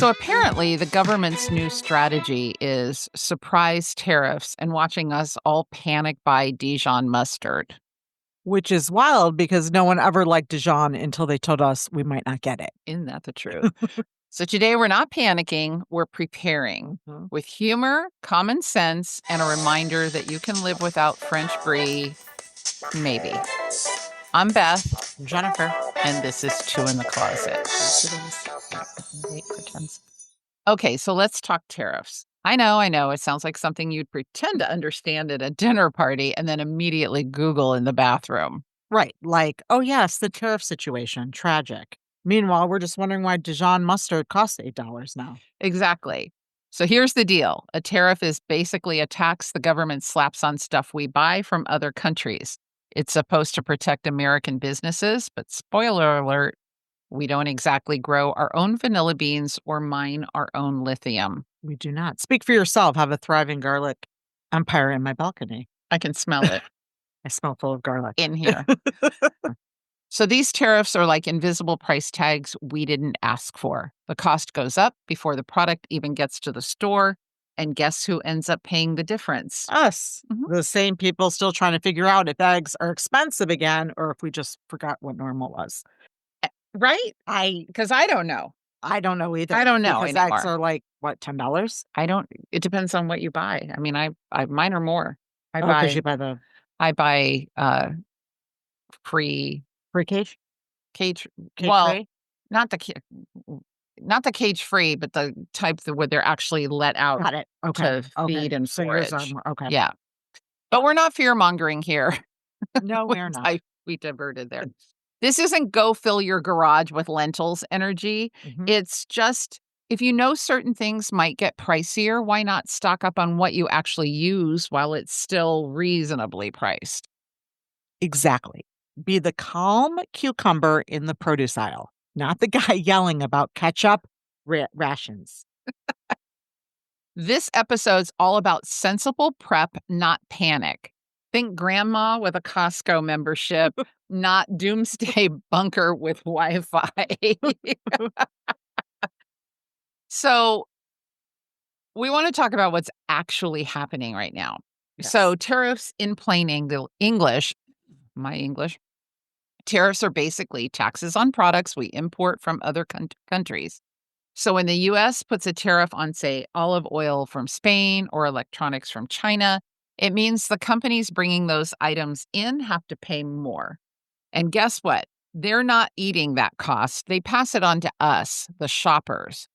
So apparently, the government's new strategy is surprise tariffs and watching us all panic buy Dijon mustard. Which is wild because no one ever liked Dijon until they told us we might not get it. Isn't that the truth? So today, we're not panicking, we're preparing with humor, common sense, and a reminder that you can live without French brie, maybe. I'm Beth, Jennifer. and this is Two in the Closet. Okay, so let's talk tariffs. I know. It sounds like something you'd pretend to understand at a dinner party and then immediately Google in the bathroom. Right. Like, oh, yes, the tariff situation. Tragic. Meanwhile, we're just wondering why Dijon mustard costs $8 now. Exactly. So here's the deal. A tariff is basically a tax the government slaps on stuff we buy from other countries. It's supposed to protect American businesses, but spoiler alert, we don't exactly grow our own vanilla beans or mine our own lithium. We do not. Speak for yourself. Have a thriving garlic empire in my balcony. I can smell it I smell full of garlic. in here. So these tariffs are like invisible price tags we didn't ask for. The cost goes up before the product even gets to the store. And guess who ends up paying the difference? Us. Mhm. The same people still trying to figure out if eggs are expensive again or if we just forgot what normal was. Right? Because I don't know. I don't know either. I don't know because anymore. eggs are like, what, $10? It depends on what you buy. I mean, I mine are more. I Because buy you buy the free free cage? cage. Cage Well, free? not the not the cage free, but the type that where they're actually let out Got it. Okay. to Okay. feed and So yours are forage. more. Okay. Yeah. But we're not fear mongering here. No, we're not. We diverted there. This isn't go fill your garage with lentils energy. Mhm. It's just if you know certain things might get pricier, why not stock up on what you actually use while it's still reasonably priced? Exactly. Be the calm cucumber in the produce aisle, not the guy yelling about ketchup rations. This episode's all about sensible prep, not panic. Think grandma with a Costco membership, not doomsday bunker with Wi-Fi. So we want to talk about what's actually happening right now. Yes. So tariffs in plain English, my English, tariffs are basically taxes on products we import from other countries. So when the US puts a tariff on, say, olive oil from Spain or electronics from China, it means the companies bringing those items in have to pay more. And guess what? They're not eating that cost. They pass it on to us, the shoppers.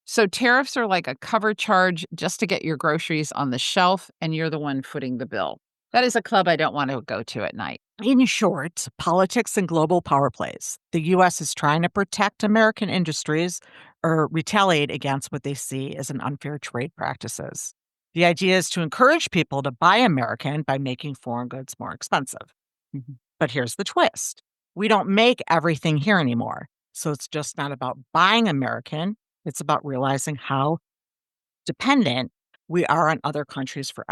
So tariffs are like a cover charge just to get your groceries on the shelf, and you're the one footing the bill. That is a club I don't want to go to at night. In short, politics and global power plays. The U.S. is trying to protect American industries or retaliate against what they see as an unfair trade practices. The idea is to encourage people to buy American by making foreign goods more expensive. Mhm. But here's the twist. We don't make everything here anymore. So it's just not about buying American. It's about realizing how dependent we are on other countries for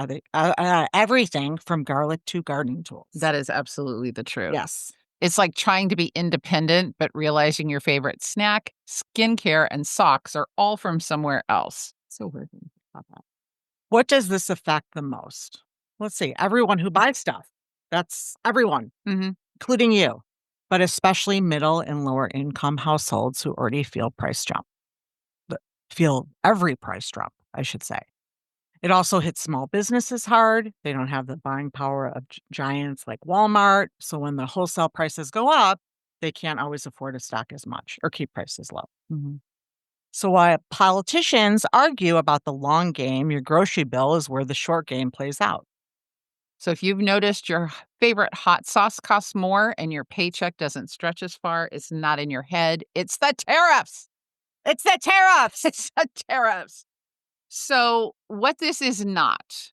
everything from garlic to gardening tools. That is absolutely the truth. Yes. It's like trying to be independent, but realizing your favorite snack, skincare, and socks are all from somewhere else. So weird when you think about that. What does this affect the most? Let's see. Everyone who buys stuff. That's everyone, Mm-hmm. including you, but especially middle and lower income households who already feel every price drop, I should say. It also hits small businesses hard. They don't have the buying power of giants like Walmart. So when the wholesale prices go up, they can't always afford to stock as much or keep prices low. Mm-hmm. So while politicians argue about the long game, your grocery bill is where the short game plays out. So if you've noticed your favorite hot sauce costs more and your paycheck doesn't stretch as far, it's not in your head. It's the tariffs. It's the tariffs. It's the tariffs. So what this is not,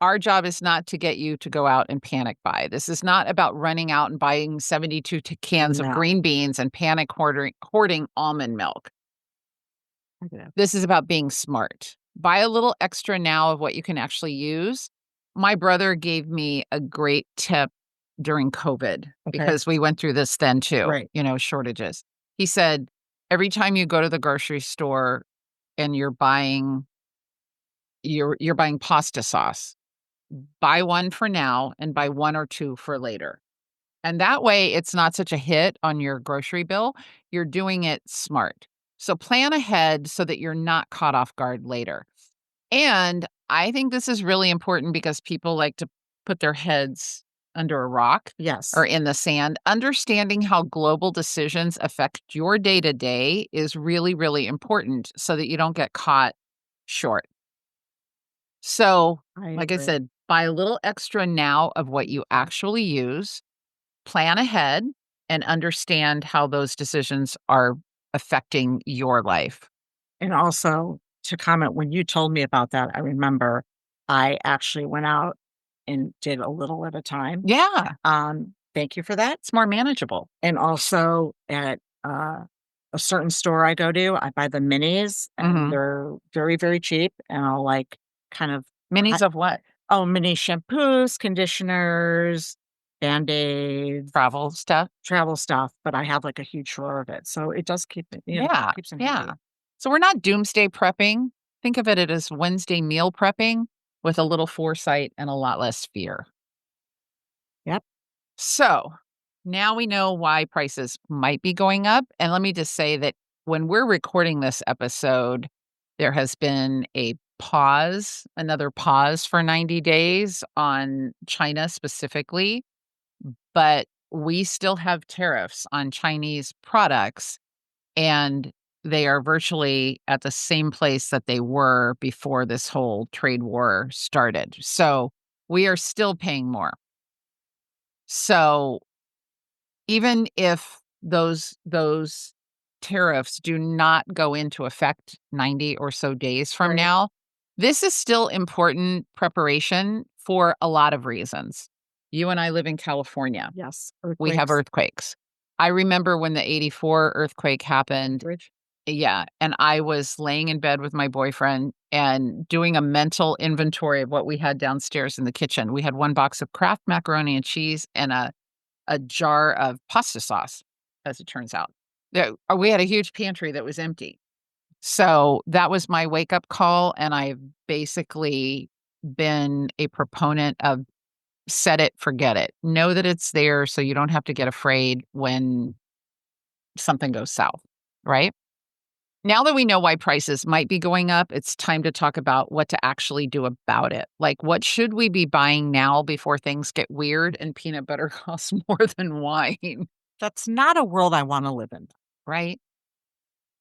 our job is not to get you to go out and panic buy. This is not about running out and buying 72 cans of No. green beans and panic hoarding almond milk. This is about being smart. Buy a little extra now of what you can actually use. My brother gave me a great tip during COVID because we went through this then too, Right. shortages. He said, every time you go to the grocery store and you're buying pasta sauce, buy one for now and buy 1 or 2 for later. And that way, it's not such a hit on your grocery bill. You're doing it smart. So plan ahead so that you're not caught off guard later. And I think this is really important because people like to put their heads under a rock Yes, or in the sand. Understanding how global decisions affect your day to day is really, really important so that you don't get caught short. So, I like I agree. said, buy a little extra now of what you actually use, plan ahead, and understand how those decisions are affecting your life. And also to comment, when you told me about that, I remember I actually went out and did a little at a time. Yeah, Thank you for that. it's more manageable. And also at, a certain store I go to, I buy the minis, and Mhm. they're very, very cheap, and I'll, like, kind of Minis hi of what? mini shampoos, conditioners, Band-Aids, Travel stuff? travel stuff, but I have, like, a huge drawer of it, so it does keep it, Yeah, keeps it yeah. handy. So we're not doomsday prepping. Think of it as Wednesday meal prepping with a little foresight and a lot less fear. Yep, So now we know why prices might be going up. And let me just say that when we're recording this episode, there has been a pause, another pause for 90 days on China specifically, but we still have tariffs on Chinese products, and they are virtually at the same place that they were before this whole trade war started. So we are still paying more. So even if those tariffs do not go into effect 90 or so days from right. now, this is still important preparation for a lot of reasons. You and I live in California. Yes, We have earthquakes, earthquakes. I remember when the '84 earthquake happened. bridge. Yeah, and I was laying in bed with my boyfriend and doing a mental inventory of what we had downstairs in the kitchen. We had 1 box of Kraft macaroni and cheese and a jar of pasta sauce, as it turns out. We had a huge pantry that was empty. So, that was my wake-up call, and I've basically been a proponent of set it, forget it. Know that it's there so you don't have to get afraid when something goes south, right? Now that we know why prices might be going up, it's time to talk about what to actually do about it. Like, what should we be buying now before things get weird and peanut butter costs more than wine, That's not a world I wanna live in. right?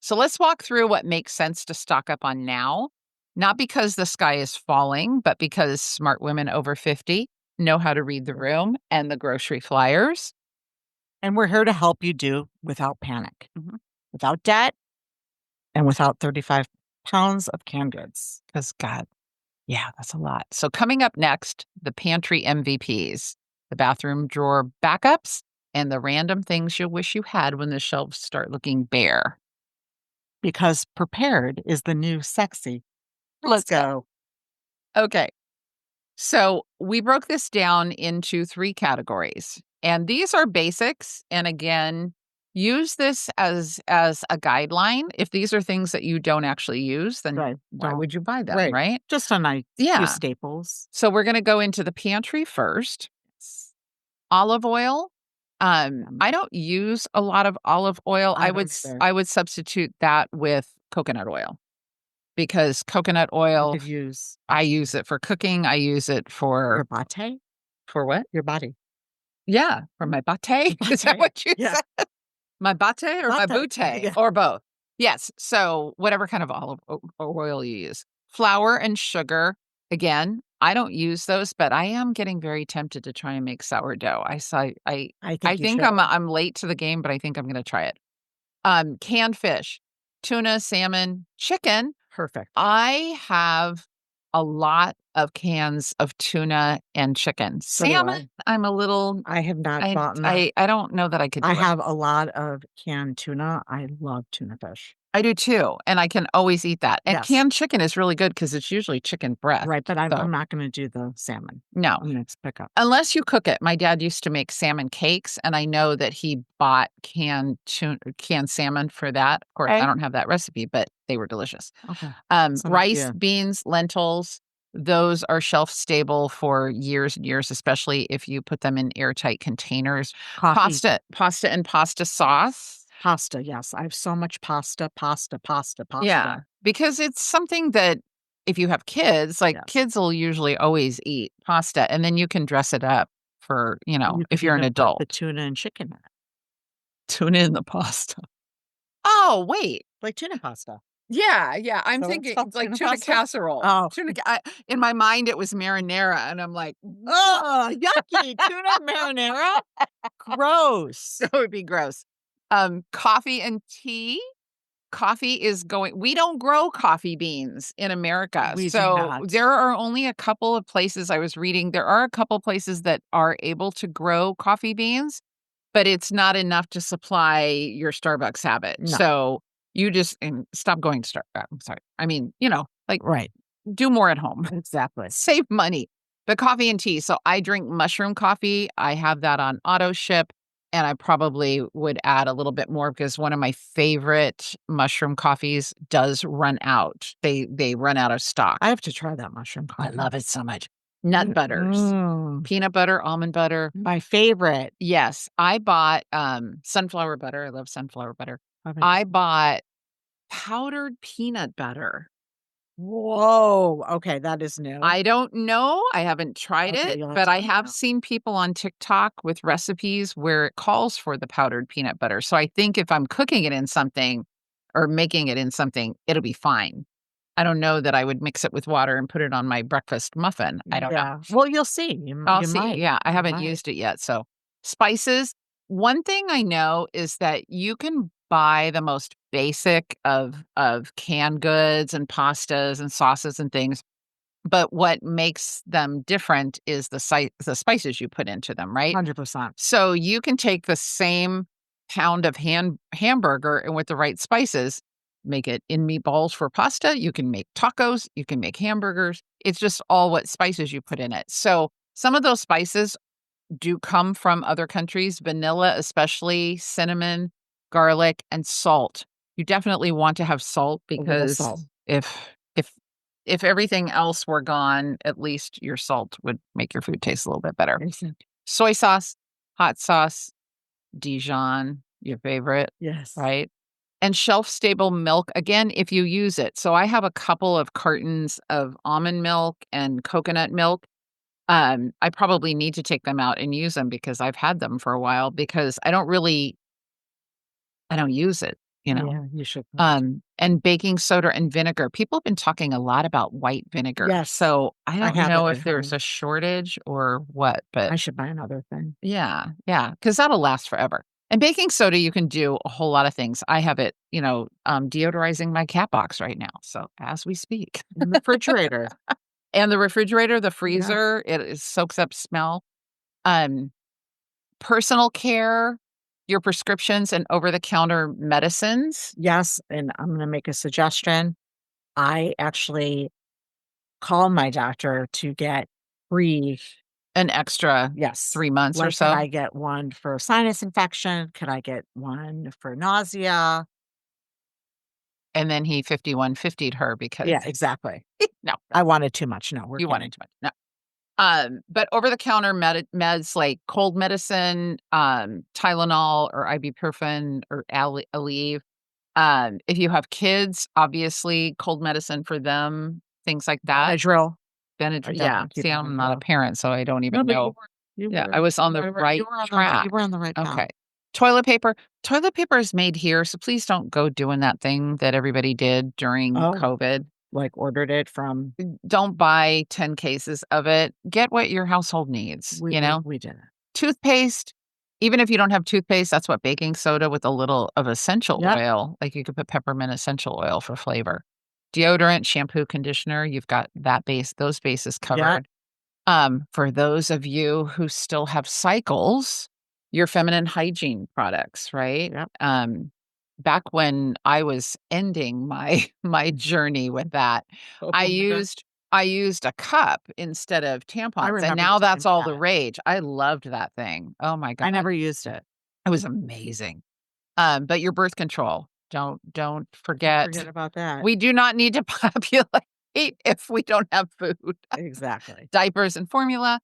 So let's walk through what makes sense to stock up on now, not because the sky is falling, but because smart women over 50 know how to read the room and the grocery flyers. And we're here to help you do without panic, Mhm. without debt, and without 35 pounds of canned goods. 'Cause God, yeah, that's a lot. So coming up next, the pantry MVPs, the bathroom drawer backups, and the random things you'll wish you had when the shelves start looking bare. Because prepared is the new sexy. Let's Let's go. go. Okay. So we broke this down into 3 categories, and these are basics. And again, use this as a guideline. If these are things that you don't actually use, then Right, why don't would you buy them, right. right? Just a nice few Yeah. staples. So we're gonna go into the pantry first. S Olive oil. I don't use a lot of olive oil. I don't either. I would substitute that with coconut oil because coconut You oil, could use I use it for cooking. I use it your latte, for what? your body. Yeah, for my Your batte. Is that latte. what you Yeah, said? My batte or my latte. bootay Yeah. or both? Yes. So whatever kind of olive oil you use. Flour and sugar. Again, I don't use those, but I am getting very tempted to try and make sourdough. I I think you think should. I'm late to the game, but I think I'm gonna try it. Canned fish, tuna, salmon, chicken. Perfect. I have a lot of cans of tuna and chicken. So do Salmon, I'm a little I have not I bought that. I don't know that I could I do it. have a lot of canned tuna. I love tuna fish. I do too, and I can always eat that. And Yes. canned chicken is really good because it's usually chicken breast. Right, but I'm So, I'm not gonna do the salmon. no. I'm gonna pick up. Unless you cook it. My dad used to make salmon cakes, and I know that he bought canned salmon for that. Of course, I Okay, don't have that recipe, but they were delicious. okay. That's an Rice, idea. beans, lentils, those are shelf stable for years and years, especially if you put them in airtight containers. Coffee. Pasta and pasta sauce. Pasta, yes. I have so much pasta, pasta, pasta, Yeah, pasta. because it's something that if you have kids, like, Yes. kids will usually always eat pasta, and then you can dress it up for, You if could you're an even put the adult. tuna and chicken in it, Tuna in the pasta. Oh, wait. like tuna pasta. Yeah, yeah, I'm So it's thinking called like tuna tuna pasta? casserole. Oh. In my mind, it was marinara, and I'm like, Oh, yucky, tuna marinara? Gross. that would be gross. Coffee and tea. Coffee is going we don't grow coffee beans in America, We do so not. there are only a couple of places I was reading, there are a couple places that are able to grow coffee beans, but it's not enough to supply your Starbucks habit, No. so you just and stop going to Starbucks. I'm sorry. I mean, like, Right, do more at home. exactly. Save money. But coffee and tea, so I drink mushroom coffee, I have that on auto ship, and I probably would add a little bit more because one of my favorite mushroom coffees does run out. They run out of stock. I have to try that mushroom I coffee. love it so much. Nut butters, peanut butter, almond butter. My favorite. Yes, I bought, sunflower butter, I love sunflower butter. Okay. I bought powdered peanut butter. Whoa, okay, that is new. I don't know, I haven't tried Okay, it, you'll have but to I let me have know. seen people on TikTok with recipes where it calls for the powdered peanut butter, so I think if I'm cooking it in something or making it in something, it'll be fine. I don't know that I would mix it with water and put it on my breakfast muffin, I don't know. Yeah. Well, you'll see. You I'll you see, might. yeah, I You haven't might. used it yet, so spices, one thing I know is that you can buy the most basic of canned goods and pastas and sauces and things, but what makes them different is the spices you put into them, right? 100%. So you can take the same pound of hamburger and with the right spices, make it in meatballs for pasta. You can make tacos, you can make hamburgers. It's just all what spices you put in it. So some of those spices do come from other countries, vanilla, especially cinnamon, garlic, and salt. You definitely want to have salt A little because salt. if if if everything else were gone, at least your salt would make your food taste a little bit better. Exact Soy sauce, hot sauce, Dijon, your favorite, Yes. right? And shelf stable milk, again, if you use it. So I have a couple of cartons of almond milk and coconut milk. I probably need to take them out and use them because I've had them for a while because I don't use it, you know? Yeah, you should not. And baking soda and vinegar. People have been talking a lot about white vinegar. Yes. So I I don't have it know at if there's home. a shortage or what, but I should buy another thing. yeah, yeah, because that'll last forever. And baking soda, you can do a whole lot of things. I have it, deodorizing my cat box right now. So as we speak. In the refrigerator. And the refrigerator, the Yeah. freezer, soaks up smell. Um, Personal care, your prescriptions and over-the-counter medicines. Yes, and I'm gonna make a suggestion. I actually called my doctor to get free. An extra Yes. 3 months or Like, could so, I get one for sinus infection? Could I get one for nausea? and then he 5150'd her because Yeah, exactly. no, I wanted too much. No, we're you wanted kidding. too much, no. But over-the-counter meds like cold medicine, Tylenol or ibuprofen or Aleve. If you have kids, obviously, cold medicine for them, things like that. Benadryl. I Benadryl yeah, definitely keep see, I'm not a Benadryl. parent, so I don't No, even but know. you Yeah, were. I was on You the were right you were on the right you track. were on the right path. Okay. Toilet paper. Toilet paper is made here, so please don't go doing that thing that everybody did during Oh, COVID. like, ordered it from Don't buy 10 cases of it. Get what your household needs, we you we know? we did it. Toothpaste, even if you don't have toothpaste, that's what baking soda with a little of essential Yep. oil, like, you could put peppermint essential oil for flavor. deodorant, shampoo, conditioner, you've got those bases Yeah, covered. For those of you who still have cycles, your feminine hygiene products, right? yep. Back when I was ending my my journey with that, I Oh my god. used I used a cup instead of I tampons, and remember now doing that's all the that. rage. I loved that thing. Oh my god, I never used it. it was amazing. But your birth control, don't Don't forget, forget about that. we do not need to populate if we don't have food. Exactly. Diapers and formula.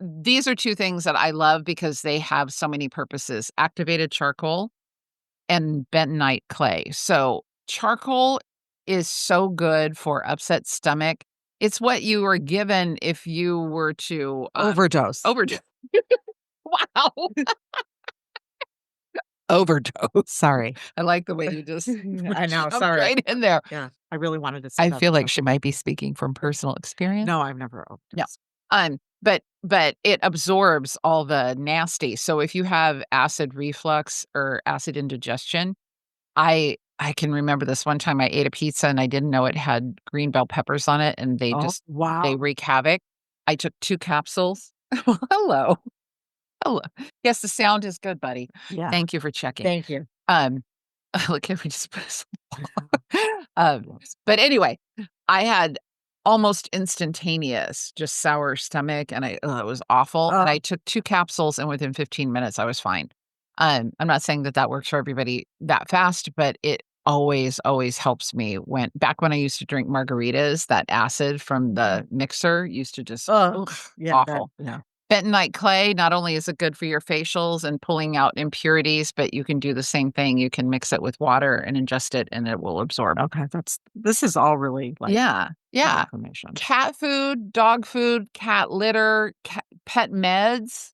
These are 2 things that I love because they have so many purposes: activated charcoal and bentonite clay. So, charcoal is so good for upset stomach. It's what you were given if you were to, Overdose. overdose. Wow. Overdose. Sorry. I like the way you just I know, jumped sorry. right in there. Yeah, I really wanted to say I that feel like stuff. she might be speaking from personal experience. No, I've never No. overdosed. But it absorbs all the nasty. So if you have acid reflux or acid indigestion, I can remember this one time I ate a pizza and I didn't know it had green bell peppers on it, and Oh, they wow. wreak havoc. I took 2 capsules. Hello. Hello. Yes, the sound is good, buddy. Yeah, Thank you for checking. thank you. Um, look, can we just put some Yeah. Whoops. but anyway, I had almost instantaneous, just sour stomach, and it was awful, and I Oh, took 2 capsules, and within 15 minutes, I was fine. I'm not saying that that works for everybody that fast, but it always, always helps me when I used to drink margaritas, that acid from mhm. the mixer used to just Oh, ugh, yeah, that awful. yeah. Bentonite clay, not only is it good for your facials and pulling out impurities, but you can do the same thing. You can mix it with water and ingest it, and it will absorb. Okay, this is all really, like, Yeah, good yeah. information. Cat food, dog food, cat litter, pet meds.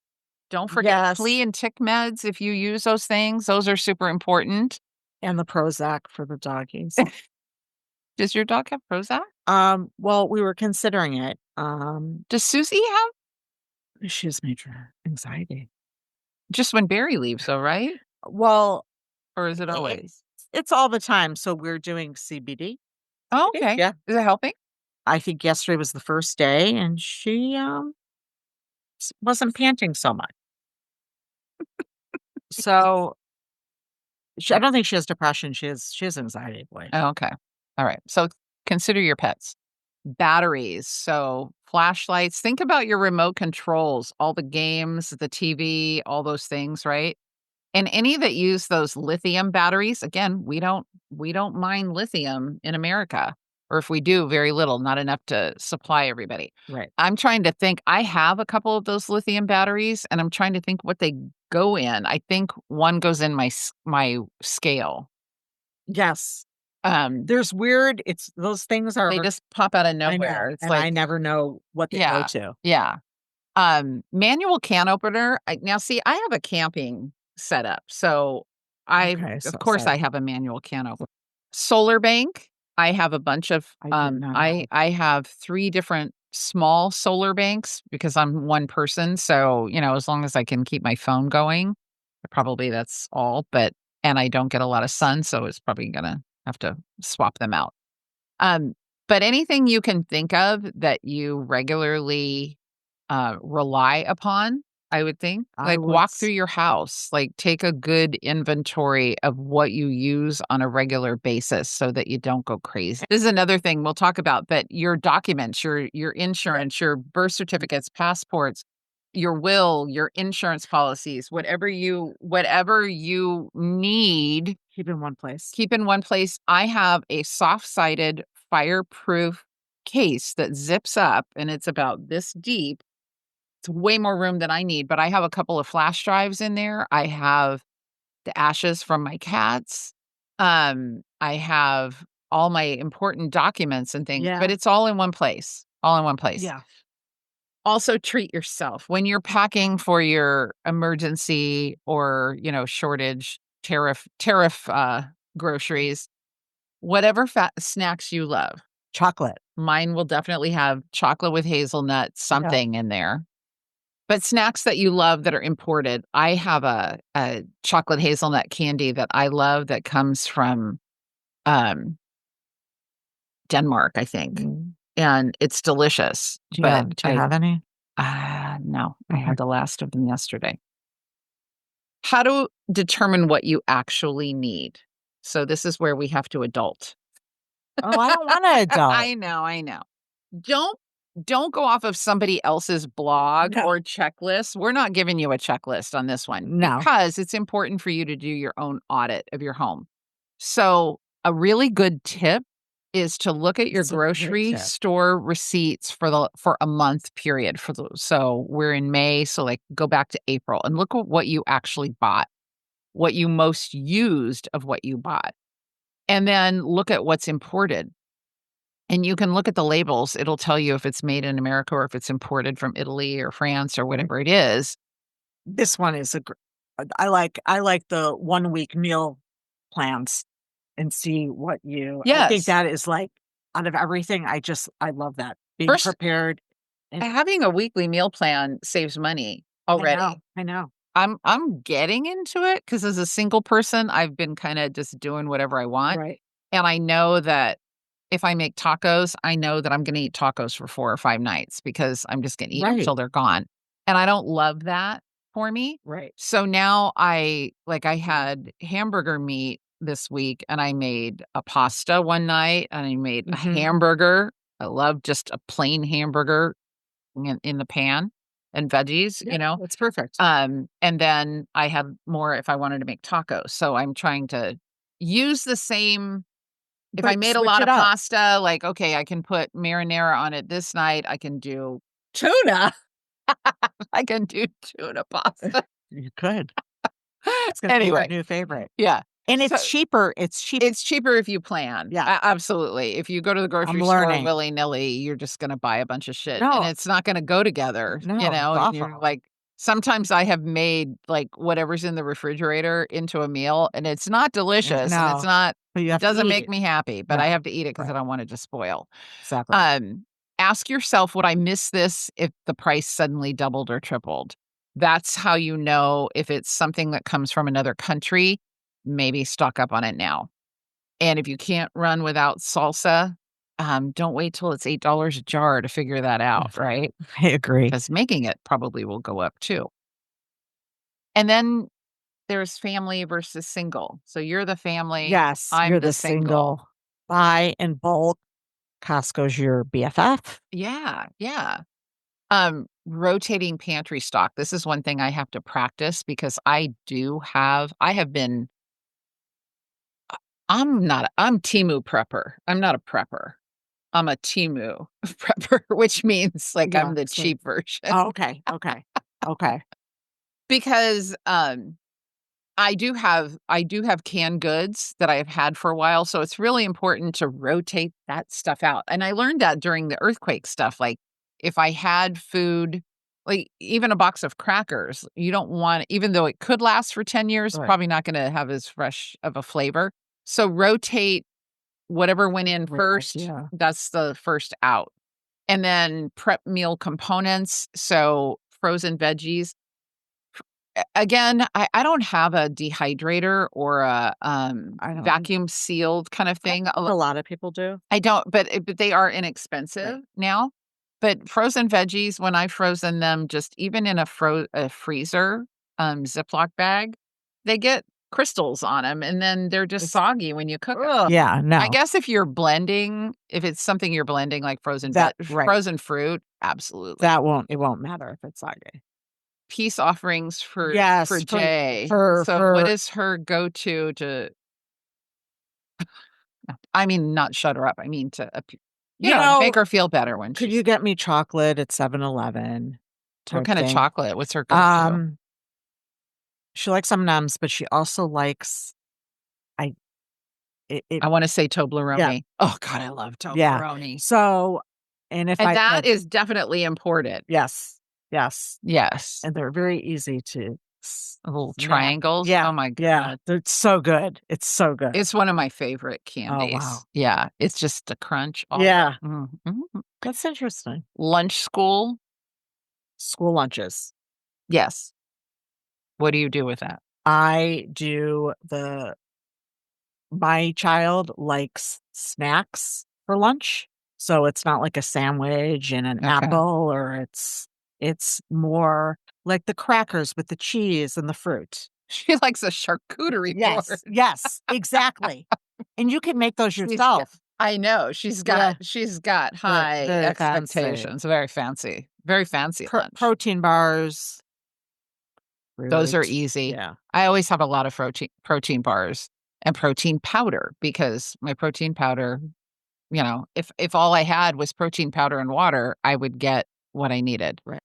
Don't forget flea Yes, and tick meds if you use those things. Those are super important. and the Prozac for the doggies. Does your dog have Prozac? Well, we were considering it. Does Susie have? She has major anxiety. Just when Barry leaves, though, right? Well, Or is it I always? it's all the time, so we're doing CBD. Oh, Okay. okay. Yeah. Is it helping? I think yesterday was the first day, and she, wasn't panting so much. So, I don't think she has depression, she has anxiety, boy. Oh, okay. All right. So consider your pets. Batteries. So flashlights. Think about your remote controls, all the games, the TV, all those things, right? And any that use those lithium batteries, again, we don't mine lithium in America. Or if we do, very little, not enough to supply everybody. Right. I'm trying to think. I have a couple of those lithium batteries and I'm trying to think what they go in. I think one goes in my scale. Yes. Um There's weird it's those things they are just pop out of I nowhere. know, It's and I like, never know what they go yeah. to. Yeah. Manual can opener. Now see, I have a camping setup. So Okay, of so course I sorry. have a manual can opener. Solar bank. I have a bunch of I do not have I have 3 different small solar banks because I'm one person. So, as long as I can keep my phone going, probably that's all. And I don't get a lot of sun, so it's probably gonna have to swap them out. Um, but anything you can think of that you regularly, rely upon, I would think, I like, would walk through s your house, like, take a good inventory of what you use on a regular basis so that you don't go crazy. This is another thing we'll talk about, but your documents, your insurance, your birth certificates, passports, your will, your insurance policies, whatever you need, keep in one place. keep in one place. I have a soft-sided fireproof case that zips up, and it's about this deep. It's way more room than I need, but I have a couple of flash drives in there. I have the ashes from my cats. I have all my important documents and things, but Yeah, it's all in one place, all in one place. yeah. Also, treat yourself when you're packing for your emergency or, shortage tariff groceries. Whatever snacks you love. Chocolate. Mine will definitely have chocolate with hazelnut, Yeah. something in there. But snacks that you love that are imported, I have a chocolate hazelnut candy that I love that comes from, um, Denmark, I think, Mm. and it's delicious, Do you but have do you have any? no, I Okay. had the last of them yesterday. How to determine what you actually need. So this is where we have to adult. Oh, I don't wanna adult. I know. Don't don't go off of somebody else's blog No. or checklist. We're not giving you a checklist on this one No. because it's important for you to do your own audit of your home. So, a really good tip is to look at your It's a great grocery tip. store receipts for a month period so we're in May, so, like, go back to April and look at what you actually bought, what you most used of what you bought, and then look at what's imported. And you can look at the labels, it'll tell you if it's made in America or if it's imported from Italy or France or whatever it is. This one is a gr I like the one-week meal plans and see what you I think Yes. that is, like, out of everything, I love that. Being First, prepared and having a weekly meal plan saves money already. I know. I'm getting into it because as a single person, I've been kinda just doing whatever I want, Right. and I know that if I make tacos, I know that I'm gonna eat tacos for 4 or 5 nights because I'm just gonna eat them Right. till they're gone, and I don't love that for me. Right. So now I had hamburger meat this week, and I made a pasta one night, and I made a Mhm. hamburger. I love just a plain hamburger in the pan and veggies, Yeah, that's perfect. and then I had more if I wanted to make tacos. So I'm trying to use the same if I But made a switch lot it of up. pasta, like, okay, I can put marinara on it this night. I can do tuna. I can do tuna pasta. You could. It's gonna be your Anyway, new favorite. yeah. And So it's cheap. it's cheaper if you plan. Yeah, Absolutely. If you go to the I'm grocery store learning. willy-nilly, you're just gonna buy a bunch of shit, and No, it's not gonna go together, no, it's and you're awful. like sometimes I have made, like, whatever's in the refrigerator into a meal, and it's not delicious, and No, but you it have to doesn't eat make it. me happy, but I No, have to eat it because I right, don't want it to spoil. exactly. Um, Ask yourself, "Would I miss this if the price suddenly doubled or tripled?" That's how you know if it's something that comes from another country, maybe stock up on it now. And if you can't run without salsa, don't wait till it's $8 a jar to figure that out, right? I agree. Because making it probably will go up too. And then there's family versus single. So you're the family, Yes, I'm you're the the single. single. Buy in bulk. Costco's your BFF. Yeah, yeah. Rotating pantry stock. This is one thing I have to practice because I have been I'm Temu prepper. I'm not a prepper. I'm a Temu prepper, which means, like, Yeah, I'm the so cheap version. oh, okay, okay, okay. Because, I do have canned goods that I have had for a while, so it's really important to rotate that stuff out, and I learned that during the earthquake stuff, like, if I had food like, even a box of crackers, you don't want even though it could last for 10 years, Right, probably not gonna have as fresh of a flavor. So rotate whatever went in great first, idea. that's the first out. And then prep meal components, so frozen veggies. Again, I don't have a dehydrator or a, I don't vacuum sealed kind of I thing. think a lot of people do. I don't, but they are Right. inexpensive now. But frozen veggies, when I've frozen them, just even in a freezer, Ziploc bag, they get crystals on them, and then they're just It's soggy when you cook 'em. ugh. Yeah, I no. guess if it's something you're blending, like That right. frozen fruit, absolutely. That won't it won't matter if it's soggy. Peace offerings for Yes, Jay. So what for is her go-to to I mean, not shut her up, I mean to you make know, her feel better when could she's you get me chocolate at 7-Eleven what type kinda thing? chocolate? What's her go-to? Um, she likes M&M's, but she also likes I it I wanna say yeah, Toblerone. Oh god, I love yeah. Toblerone. So, and if And I that like is definitely imported. yes, yes, Yes. and they're very easy to Little snap. triangles. Yeah, Oh my yeah, god. they're so good. It's so good. It's one of my favorite Oh, wow. candies. Yeah, it's just a crunch all Yeah, mhm. that's interesting. Lunch school? School lunches. Yes. What do you do with that? I do the my child likes snacks, for lunch. So it's not like a sandwich and an Okay. apple, or it's more like the crackers with the cheese and the fruit. She likes a charcuterie board. Yes, yes, exactly. And you can make those She's got yourself. I know, Yeah, she's got very, high very fancy. expectations, very fancy lunch. Protein bars, Those are fruit. easy. Yeah, I always have a lot of protein bars and protein powder because my protein powder, if all I had was protein powder and water, I would get what I needed. right.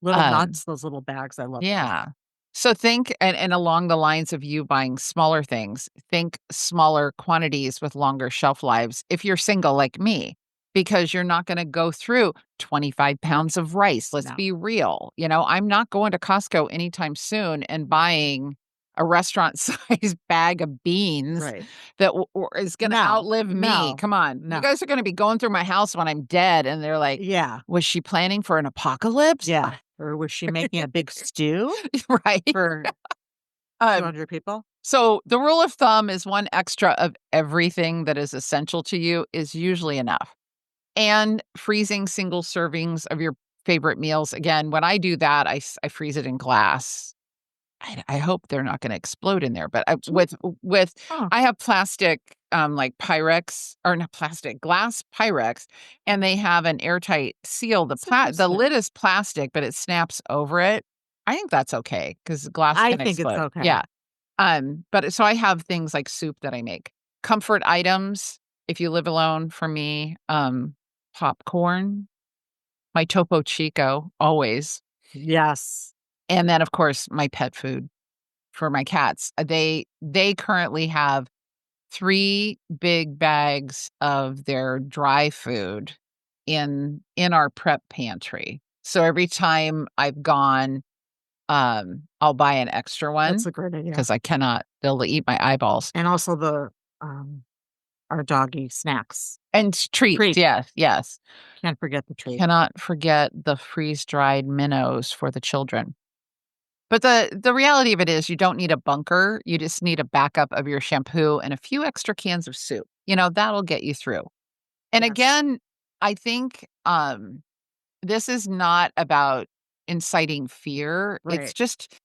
Little Um, nuts, those little bags, I love those. yeah. So think and along the lines of you buying smaller things, think smaller quantities with longer shelf lives if you're single like me, because you're not gonna go through 25 pounds of rice. Let's No, be real. I'm not going to Costco anytime soon and buying a restaurant sized bag of beans right. that is gonna No, outlive me. no, Come on. You no. guys are gonna be going through my house when I'm dead, and they're like, Yeah, "Was she planning for an apocalypse?" yeah. Or was she making a big stew Right? for Um 200 people? So the rule of thumb is one extra of everything that is essential to you is usually enough. And freezing single servings of your favorite meals. Again, when I do that, I freeze it in glass. I hope they're not going to explode in there. But with Oh, I have plastic, like Pyrex, or not plastic, glass Pyrex, and they have an airtight seal. that's The interesting. lid is plastic, but it snaps over it. I think that's okay because glass I can think it's explode. okay. Yeah. But so I have things like soup that I make. Comfort items, if you live alone, for me, popcorn, my Topo Chico, always. Yes. And then, of course, my pet food for my cats. They currently have 3 big bags of their dry food in our prep pantry. So every time I've gone, I'll buy an extra That's one a great idea. because they'll eat my eyeballs. And also um, our doggy snacks. And treats, Treats. yes, yes. Can't forget the treats. Cannot forget the freeze-dried minnows for the children. But the reality of it is you don't need a bunker, you just need a backup of your shampoo and a few extra cans of soup. That'll get you through. And Yes. again, I think, this is not about inciting fear, it's Right. just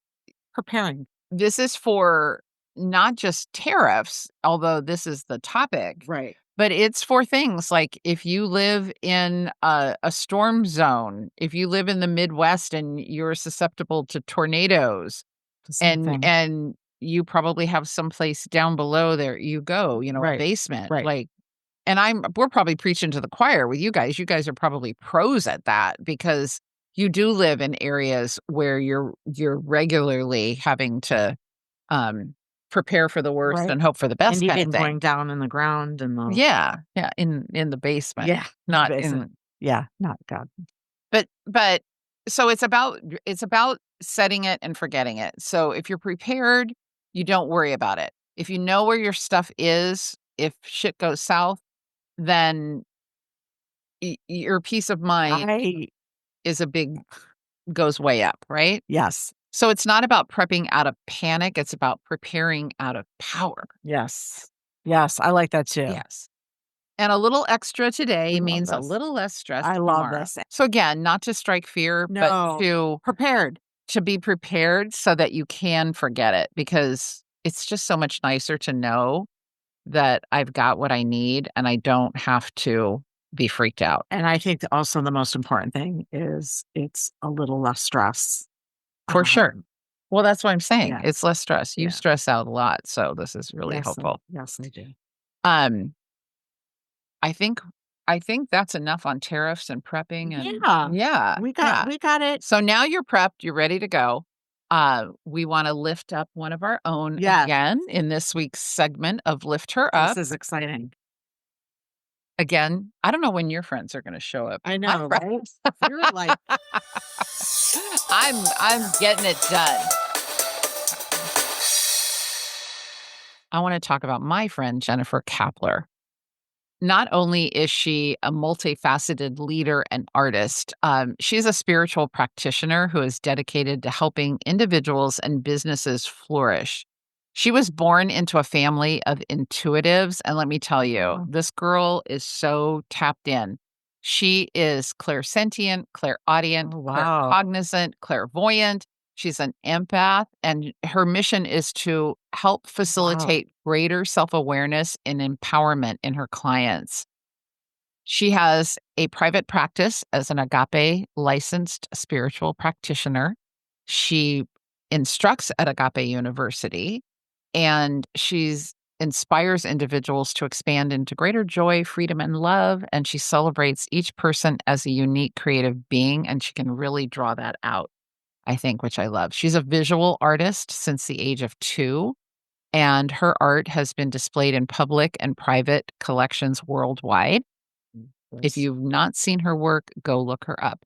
Preparing. this is for not just tariffs, although this is the topic, Right. but it's for things like if you live in a storm zone, if you live in the Midwest and you're susceptible to tornadoes, The same and thing. and you probably have someplace down below there you go, a Right. basement, Right. like, and we're probably preaching to the choir with you guys. You guys are probably pros at that because you do live in areas where you're regularly having to, um, prepare for the worst Right. and hope for the And best kinda even thing. going down in the ground and the Yeah, yeah, in the basement, yeah, not basement. in Yeah, not God. but so it's about setting it and forgetting it. So if you're prepared, you don't worry about it. If you know where your stuff is, if shit goes south, then your peace of mind I is a big goes way up, right? yes. So it's not about prepping out of panic, it's about preparing out of power. Yes. Yes, I like that too. Yes. And a little extra I today love means a this. little less stress I love tomorrow. this. So again, not to strike fear, but No. to Prepared. to be prepared so that you can forget it because it's just so much nicer to know that I've got what I need and I don't have to be freaked out. And I think also the most important thing is it's a little less stress. For sure. Um, Well, that's what I'm saying. yeah, It's less stress. You yeah. stress out a lot, so this is really Yes, hopeful. yes, I do. Um, I think I think that's enough on tariffs and prepping and Yeah. yeah, We got yeah. we got it. So now you're prepped, you're ready to go. We wanna lift up one of our own Yes, again in this week's segment of Lift Her this Up. is exciting. Again, I don't know when your friends are gonna show up. I My know, right? friends. You're like I'm getting it done. I wanna talk about my friend, Jennifer Capler. Not only is she a multifaceted leader and artist, she's a spiritual practitioner who is dedicated to helping individuals and businesses flourish. She was born into a family of intuitives, and let me tell you, this girl is so tapped in. She is clairsentient, clairaudient, Oh, wow. claircognizant, clairvoyant. She's an empath, and her mission is to help Wow. facilitate greater self-awareness and empowerment in her clients. She has a private practice as an agape licensed spiritual practitioner. She instructs at Agape University, and she's inspires individuals to expand into greater joy, freedom, and love. And she celebrates each person as a unique creative being, and she can really draw that out, I think, which I love. She's a visual artist since the age of 2, and her art has been displayed in public and private collections worldwide. If Yes. you've not seen her work, go look her up.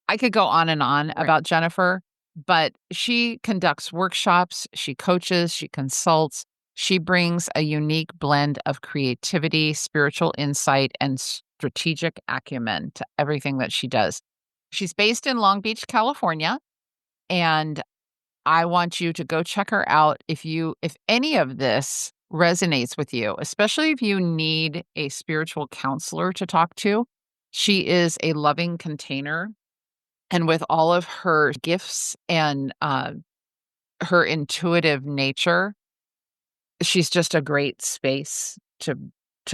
I could go on and on Right. about Jennifer, but she conducts workshops, she coaches, she consults. She brings a unique blend of creativity, spiritual insight, and strategic acumen to everything that she does. She's based in Long Beach, California, and I want you to go check her out if any of this resonates with you, especially if you need a spiritual counselor to talk to. She is a loving container, and with all of her gifts and, her intuitive nature, she's just a great space to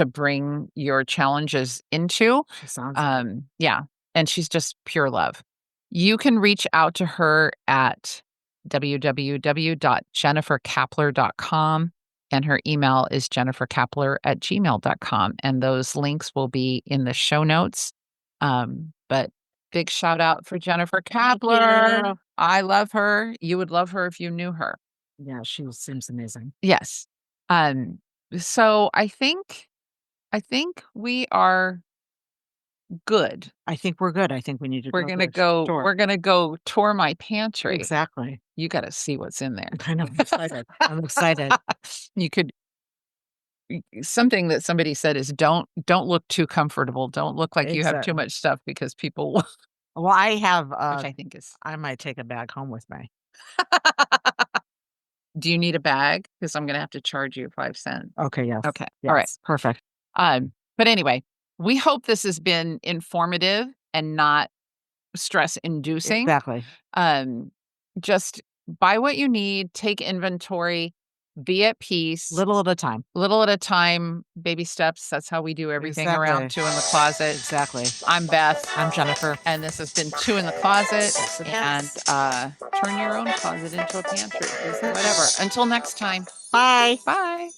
bring your challenges into. She sounds like it. Yeah, and she's just pure love. You can reach out to her at www.jennifercapler.com, and her email is jennifercapler@gmail.com, and those links will be in the show notes. But big shout out for Jennifer Thank Capler. you. I love her. You would love her if you knew her. Yeah, she seems amazing. Yes. Um, so I think we are good. I think we're good. I think we need to We're go to gonna the go store. we're gonna go tour my pantry. Exactly. You gotta see what's in there. I know. I'm excited. I'm excited. You could something that somebody said is don't look too comfortable. Don't look like you have too Exactly. much stuff because people will, Well, I have, which I think is I might take a bag home with me. Do you need a bag? Because I'm gonna have to charge you 5 cents. Okay, yes. Okay. All right. Yes, perfect. But anyway, we hope this has been informative and not stress inducing. Exactly. Um, just buy what you need, take inventory, be at peace, Little at a time. little at a time, baby steps. That's how we do everything around Exactly. Two in the Closet. Exactly. I'm Beth, I'm Jennifer. and this has been Two in the Closet. Yes, it And has. turn your own closet into a pantry. Whatever. Until next time. Bye. Bye.